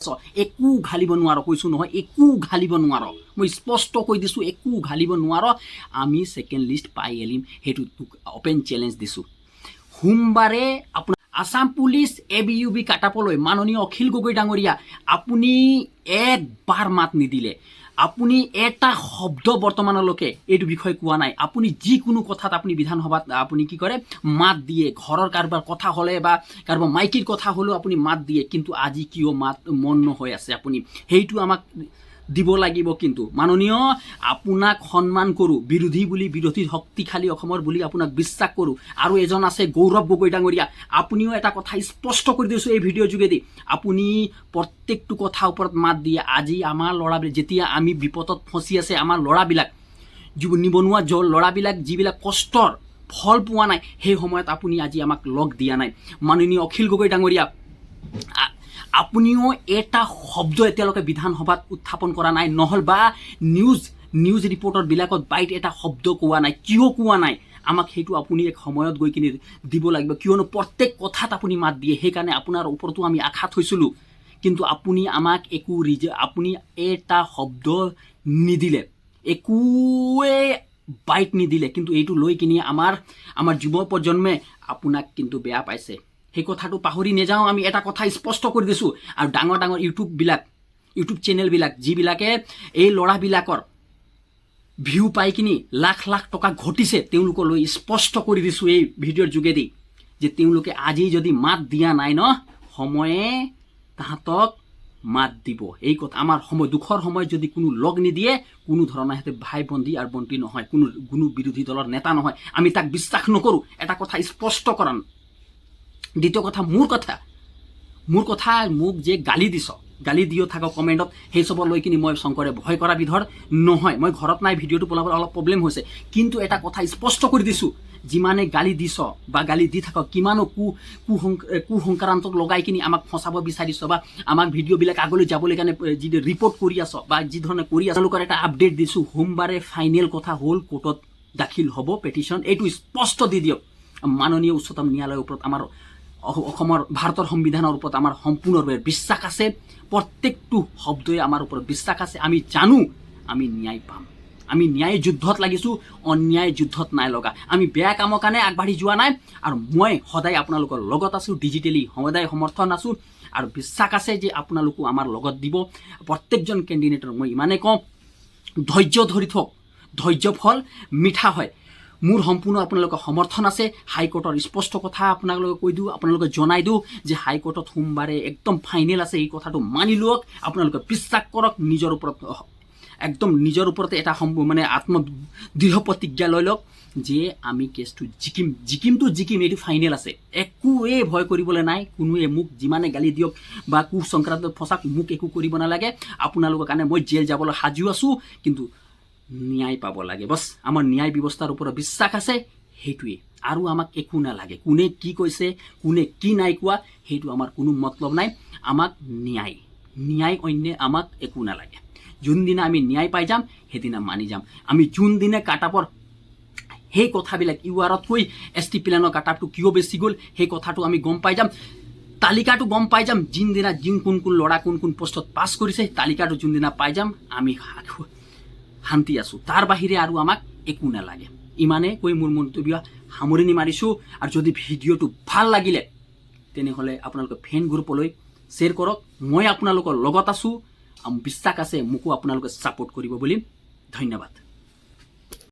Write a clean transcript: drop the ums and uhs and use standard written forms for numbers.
একো ঘালিব নোৱাৰো কৈছোঁ নহয়, একো ঘালিব নোৱাৰো, মই স্পষ্ট কৈ দিছোঁ, একো ঘালিব নোৱাৰো। আমি ছেকেণ্ড লিষ্ট পাই এলিম, সেইটো অপেন চেলেঞ্জ দিছোঁ। সোমবাৰে আপোনাৰ আসাম পুলিচ ABUB কাটাপলৈ মাননীয় অখিল গগৈ ডাঙৰীয়া, আপুনি একবাৰ মাত নিদিলে, আপুনি এটা শব্দ বৰ্তমানলৈকে এইটো বিষয়ে কোৱা নাই। আপুনি যিকোনো কথাত আপুনি বিধানসভাত আপুনি কি কৰে মাত দিয়ে, ঘৰৰ কাৰোবাৰ কথা হ'লে বা কাৰোবাৰ মাইকীৰ কথা হ'লেও আপুনি মাত দিয়ে, কিন্তু আজি কিয় মাত মন হৈ আছে আপুনি, সেইটো আমাক দিব লাগিব। কিন্তু মাননীয় আপোনাক সন্মান কৰোঁ, বিৰোধী বুলি, বিৰোধী শক্তিশালী অসমৰ বুলি আপোনাক বিশ্বাস কৰোঁ। আৰু এজন আছে গৌৰৱ গগৈ ডাঙৰীয়া, আপুনিও এটা কথা স্পষ্ট কৰি দিছোঁ এই ভিডিঅ'ৰ যোগেদি, আপুনি প্ৰত্যেকটো কথাৰ ওপৰত মাত দিয়ে। আজি আমাৰ ল'ৰাবিলাক যেতিয়া আমি বিপদত ফচি আছে, আমাৰ ল'ৰাবিলাক নিবনুৱা ল'ৰাবিলাক যিবিলাক কষ্টৰ ফল পোৱা নাই, সেই সময়ত আপুনি আজি আমাক লগ দিয়া নাই। মাননীয় অখিল গগৈ ডাঙৰীয়া, আপুনিও এটা শব্দ এতিয়ালৈকে বিধানসভাত উত্থাপন কৰা নাই, নহ'ল বা নিউজ ৰিপৰ্টৰবিলাকত বাইট এটা শব্দ কোৱা নাই। কিয় কোৱা নাই আমাক সেইটো আপুনি এক সময়ত গৈ কিনে দিব লাগিব, কিয়নো প্ৰত্যেক কথাত আপুনি মাত দিয়ে, সেইকাৰণে আপোনাৰ ওপৰতো আমি আশা থৈছিলোঁ। কিন্তু আপুনি আমাক আপুনি এটা শব্দ নিদিলে, একোৱে বাইট নিদিলে। কিন্তু এইটো লৈ কিনে আমাৰ যুৱ প্ৰজন্মে আপোনাক কিন্তু বেয়া পাইছে, সেই কথাটো পাহৰি নাযাওঁ। আমি এটা কথা স্পষ্ট কৰি দিছোঁ। আৰু ডাঙৰ ডাঙৰ ইউটিউব চেনেলবিলাক যিবিলাকে এই ল'ৰাবিলাকৰ ভিউ পাই কিনি লাখ লাখ টকা ঘটিছে, তেওঁলোকলৈ স্পষ্ট কৰি দিছোঁ এই ভিডিঅ'ৰ যোগেদি, যে তেওঁলোকে আজি যদি মাত দিয়া নাই ন, সময়ে তাহাঁতক মাত দিব। এই কথা আমাৰ দুখৰ সময়ত যদি কোনো লগ নিদিয়ে, কোনো ধৰণৰ সিহঁতে ভাই বন্ধী আৰু বন্তি নহয়, কোনো বিৰোধী দলৰ নেতা নহয়, আমি তাক বিশ্বাস নকৰোঁ। এটা কথা স্পষ্টকৰণ। দ্বিতীয় কথা, মোৰ কথা মোক যে গালি দিও থাকক কমেণ্টত, সেই চবৰ লৈ কিনি মই শংকৰে ভয় কৰা বিধৰ নহয়। মই ঘৰত নাই, ভিডিঅ'টো বনাবলৈ অলপ প্ৰব্লেম হৈছে, কিন্তু এটা কথা স্পষ্ট কৰি দিছোঁ, যিমানে গালি দিছ বা গালি দি থাকক, কিমানো কুসংক্ৰান্তক লগাই কিনি আমাক ফচাব বিচাৰিছ বা আমাক ভিডিঅ'বিলাক আগলৈ যাবলৈ কাৰণে যি ৰিপৰ্ট কৰি আছ বা যি ধৰণে কৰি আছ, তেওঁলোকৰ এটা আপডেট দিছোঁ। সোমবাৰে ফাইনেল কথা হ'ল, কোৰ্টত দাখিল হ'ব পেটিশ্যন, এইটো স্পষ্ট দি দিয়ক। মাননীয় উচ্চতম ন্যায়ালয়ৰ ওপৰত আমাৰ অসমৰ ভাৰতৰ সংবিধানৰ ওপৰত আমাৰ সম্পূৰ্ণভাৱে বিশ্বাস আছে, প্ৰত্যেকটো শব্দই আমাৰ ওপৰত বিশ্বাস আছে। আমি জানো আমি ন্যায় পাম, আমি ন্যায় যুদ্ধত লাগিছোঁ, অন্যায় যুদ্ধত নাই লগা। আমি বেয়া কামৰ কাৰণে আগবাঢ়ি যোৱা নাই, আৰু মই সদায় আপোনালোকৰ লগত আছোঁ, ডিজিটেলি সদায় সমৰ্থন আছোঁ, আৰু বিশ্বাস আছে যে আপোনালোকো আমাৰ লগত দিব। প্ৰত্যেকজন কেণ্ডিডেটৰ মই ইমানেই কওঁ, ধৈৰ্য ধৰি থওক, ধৈৰ্য ফল মিঠা হয়। মোৰ সম্পূৰ্ণ আপোনালোকৰ সমৰ্থন আছে। হাইকোৰ্টৰ স্পষ্ট কথা আপোনালোকে কৈ দিওঁ, আপোনালোকে জনাই দিওঁ যে হাইকোৰ্টত সোমবাৰে একদম ফাইনেল আছে, এই কথাটো মানি লওক। আপোনালোকে বিশ্বাস কৰক, নিজৰ ওপৰতে এটা দৃঢ় প্ৰতিজ্ঞা লৈ লওক যে আমি কেছটো জিকিম, এইটো ফাইনেল আছে, একোৱে ভয় কৰিবলৈ নাই। কোনোৱে মোক যিমানে গালি দিয়ক বা কুসংক্ৰান্তত ফচাক, মোক একো কৰিব নালাগে। আপোনালোকৰ কাৰণে মই জেল যাবলৈ সাজু আছোঁ, কিন্তু ন্যায় পাব লাগে, বছ। আমাৰ ন্যায় ব্যৱস্থাৰ ওপৰত বিশ্বাস আছে, সেইটোৱে, আৰু আমাক একো নালাগে। কোনে কি কৈছে, কোনে কি নাই কোৱা, সেইটো আমাৰ কোনো মতলব নাই। আমাক ন্যায় অন্যে আমাক একো নালাগে। যোনদিনা আমি ন্যায় পাই যাম, সেইদিনা মানি যাম। আমি যোনদিনা কাটাপৰ সেই কথাবিলাক ইউআৰতকৈ ST প্লেনৰ কাটাপটো কিয় বেছি গ'ল, সেই কথাটো আমি গম পাই যাম, তালিকাটো গম পাই যাম। যোনদিনা কোন ল'ৰা কোন পোষ্টত পাছ কৰিছে, তালিকাটো যোনদিনা পাই যাম, আমি শান্তি আছোঁ। তাৰ বাহিৰে আৰু আমাক একো নালাগে। ইমানে কৈ মোৰ মন্তব্য সামৰণি মাৰিছোঁ। আৰু যদি ভিডিঅ'টো ভাল লাগিলে, তেনেহ'লে আপোনালোকে ফ্ৰেণ্ড গ্ৰুপলৈ শ্বেয়াৰ কৰক। মই আপোনালোকৰ লগত আছোঁ, বিশ্বাস আছে মোকো আপোনালোকে ছাপোৰ্ট কৰিব বুলি। ধন্যবাদ।